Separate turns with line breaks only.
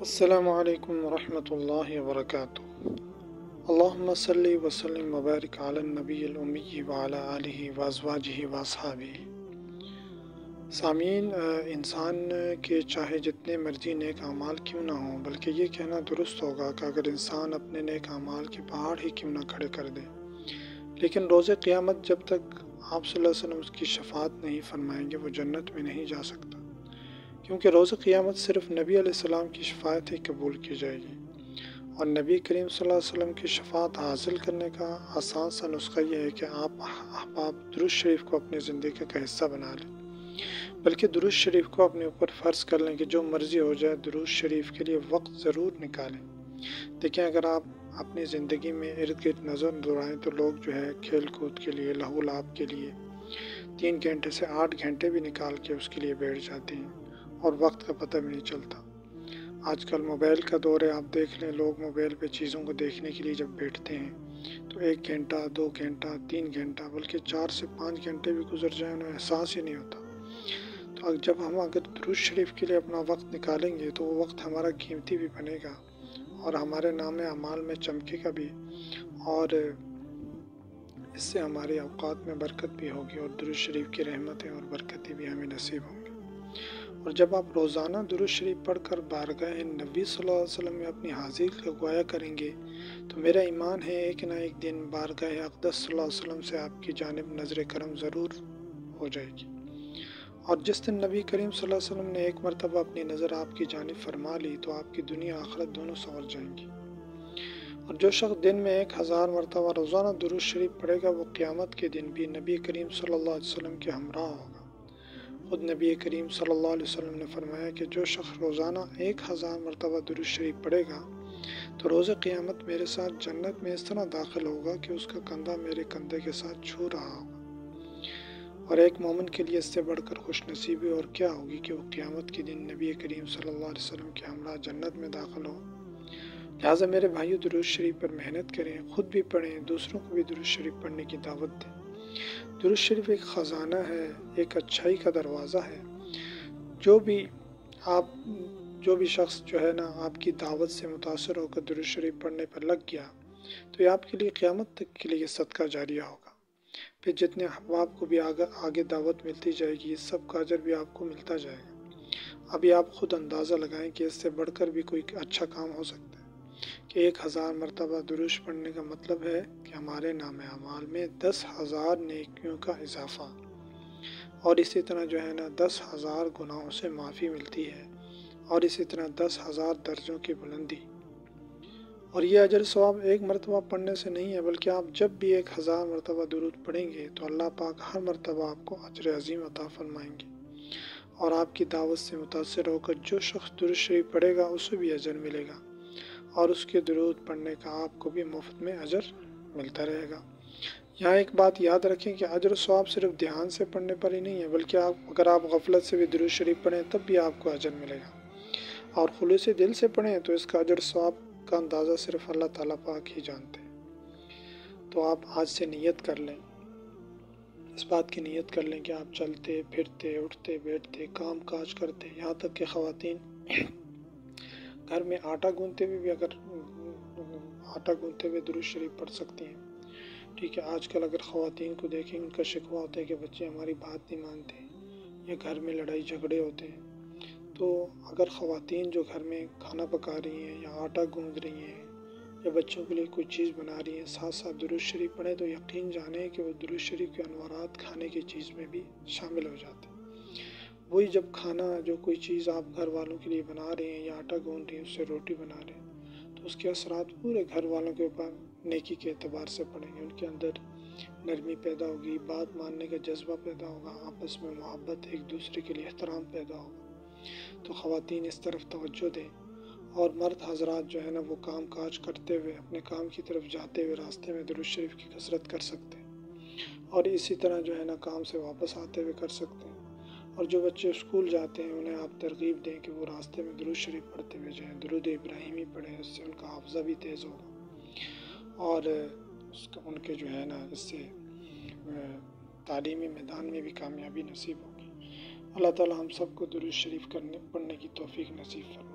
السلام علیکم ورحمۃ اللہ وبرکاتہ۔ اللہم صلی وسلم وبارک علی النبی الامی وعلی آلہ وازواجہ واصحابہ۔ سامعین، انسان کے چاہے جتنے مرضی نیک اعمال کیوں نہ ہوں، بلکہ یہ کہنا درست ہوگا کہ اگر انسان اپنے نیک اعمال کے پہاڑ ہی کیوں نہ کھڑے کر دے، لیکن روز قیامت جب تک آپ صلی اللہ علیہ وسلم اس کی شفاعت نہیں فرمائیں گے وہ جنت میں نہیں جا سکتا، کیونکہ روز قیامت صرف نبی علیہ السلام کی شفاعت ہی قبول کی جائے گی، اور نبی کریم صلی اللہ علیہ وسلم کی شفاعت حاصل کرنے کا آسان سا نسخہ یہ ہے کہ آپ احباب درود شریف کو اپنی زندگی کا حصہ بنا لیں، بلکہ درود شریف کو اپنے اوپر فرض کر لیں کہ جو مرضی ہو جائے درود شریف کے لیے وقت ضرور نکالیں۔ دیکھیں، اگر آپ اپنی زندگی میں ارد گرد نظر دوڑائیں تو لوگ جو ہے کھیل کود کے لیے، لہو لعب کے لیے 3 گھنٹے سے 8 گھنٹے بھی نکال کے اس کے لیے بیٹھ جاتے ہیں اور وقت کا پتہ بھی نہیں چلتا۔ آج کل موبائل کا دور ہے، آپ دیکھ لیں لوگ موبائل پہ چیزوں کو دیکھنے کے لیے جب بیٹھتے ہیں تو 1 گھنٹہ، 2 گھنٹہ، 3 گھنٹہ، بلکہ 4 سے 5 گھنٹے بھی گزر جائیں انہیں احساس ہی نہیں ہوتا۔ تو جب ہم اگر درود شریف کے لیے اپنا وقت نکالیں گے تو وہ وقت ہمارا قیمتی بھی بنے گا اور ہمارے نام اعمال میں چمکے گا بھی، اور اس سے ہمارے اوقات میں برکت بھی ہوگی اور درود شریف کی رحمتیں اور برکتیں بھی ہمیں نصیب ہوں گی۔ اور جب آپ روزانہ درود شریف پڑھ کر بارگاہ نبی صلی اللہ علیہ وسلم میں اپنی حاضری لگوایا کریں گے تو میرا ایمان ہے ایک نہ ایک دن بارگاہ اقدس صلی اللہ علیہ وسلم سے آپ کی جانب نظر کرم ضرور ہو جائے گی، اور جس دن نبی کریم صلی اللہ علیہ وسلم نے ایک مرتبہ اپنی نظر آپ کی جانب فرما لی تو آپ کی دنیا آخرت دونوں سنور جائیں گی۔ اور جو شخص دن میں 1000 مرتبہ روزانہ درود شریف پڑھے گا وہ قیامت کے دن بھی نبی کریم صلی اللہ علیہ وسلم کے ہمراہ ہوگا۔ خود نبی کریم صلی اللہ علیہ وسلم نے فرمایا کہ جو شخص روزانہ 1000 مرتبہ درود شریف پڑھے گا تو روز قیامت میرے ساتھ جنت میں اس طرح داخل ہوگا کہ اس کا کندھا میرے کندھے کے ساتھ چھو رہا ہوگا۔ اور ایک مومن کے لیے اس سے بڑھ کر خوش نصیبی اور کیا ہوگی کہ وہ قیامت کے دن نبی کریم صلی اللہ علیہ وسلم کے ہمراہ جنت میں داخل ہو۔ لہٰذا میرے بھائیو، درود شریف پر محنت کریں، خود بھی پڑھیں، دوسروں کو بھی درود شریف پڑھنے کی دعوت دیں۔ درود شریف ایک خزانہ ہے، ایک اچھائی کا دروازہ ہے۔ جو بھی شخص جو ہے نا آپ کی دعوت سے متاثر ہو کر درود شریف پڑھنے پر لگ گیا تو یہ آپ کے لیے قیامت تک کے لیے صدقہ جاریہ ہوگا۔ پھر جتنے احباب کو بھی آگے دعوت ملتی جائے گی، اس سب کا اجر بھی آپ کو ملتا جائے گا۔ ابھی آپ خود اندازہ لگائیں کہ اس سے بڑھ کر بھی کوئی اچھا کام ہو سکتا ہے کہ 1000 مرتبہ درود پڑھنے کا مطلب ہے کہ ہمارے نام اعمال میں 10,000 نیکیوں کا اضافہ، اور اسی طرح جو ہے نا 10,000 گناہوں سے معافی ملتی ہے، اور اسی طرح 10,000 درجوں کی بلندی۔ اور یہ اجر ثواب ایک مرتبہ پڑھنے سے نہیں ہے، بلکہ آپ جب بھی 1000 مرتبہ درود پڑھیں گے تو اللہ پاک ہر مرتبہ آپ کو اجر عظیم عطا فرمائیں گے، اور آپ کی دعوت سے متاثر ہو کر جو شخص درود شریف پڑھے گا اسے بھی اجر ملے گا، اور اس کے درود پڑھنے کا آپ کو بھی مفت میں اجر ملتا رہے گا۔ یہاں ایک بات یاد رکھیں کہ اجر و ثواب صرف دھیان سے پڑھنے پر ہی نہیں ہے، بلکہ اگر آپ غفلت سے بھی درود شریف پڑھیں تب بھی آپ کو اجر ملے گا، اور خلوص دل سے پڑھیں تو اس کا اجر و ثواب کا اندازہ صرف اللہ تعالیٰ پاک ہی جانتے ہیں۔ تو آپ آج سے نیت کر لیں، اس بات کی نیت کر لیں کہ آپ چلتے پھرتے اٹھتے بیٹھتے کام کاج کرتے، یہاں تک کہ خواتین گھر میں آٹا گوندتے ہوئے بھی اگر آٹا گوندتے ہوئے درود شریف پڑھ سکتی ہیں۔ ٹھیک ہے، آج کل اگر خواتین کو دیکھیں ان کا شکوہ ہوتا ہے کہ بچے ہماری بات نہیں مانتے یا گھر میں لڑائی جھگڑے ہوتے ہیں، تو اگر خواتین جو گھر میں کھانا پکا رہی ہیں یا آٹا گوندھ رہی ہیں یا بچوں کے لیے کوئی چیز بنا رہی ہیں، ساتھ ساتھ درود شریف پڑھیں تو یقین جانیں کہ وہ درود شریف کے انوارات کھانے کی چیز میں بھی شامل ہو جاتے ہیں۔ وہی جب کھانا جو کوئی چیز آپ گھر والوں کے لیے بنا رہے ہیں یا آٹا گوندھ رہی ہیں، اس سے روٹی بنا رہے ہیں، تو اس کے اثرات پورے گھر والوں کے اوپر نیکی کے اعتبار سے پڑیں گے۔ ان کے اندر نرمی پیدا ہوگی، بات ماننے کا جذبہ پیدا ہوگا، آپس میں محبت، ایک دوسرے کے لیے احترام پیدا ہوگا۔ تو خواتین اس طرف توجہ دیں، اور مرد حضرات جو ہے نا وہ کام کاج کرتے ہوئے اپنے کام کی طرف جاتے ہوئے راستے میں درود شریف کی کثرت کر سکتے ہیں، اور اسی طرح جو ہے نا کام سے واپس آتے ہوئے کر سکتے ہیں۔ اور جو بچے اسکول جاتے ہیں انہیں آپ ترغیب دیں کہ وہ راستے میں درود شریف پڑھتے ہوئے جائیں، درود ابراہیمی پڑھیں، اس سے ان کا حافظہ بھی تیز ہوگا، اور ان کے جو ہے نا اس سے تعلیمی میدان میں بھی کامیابی نصیب ہوگی۔ اللہ تعالی ہم سب کو درود شریف پڑھنے کی توفیق نصیب فرمائے۔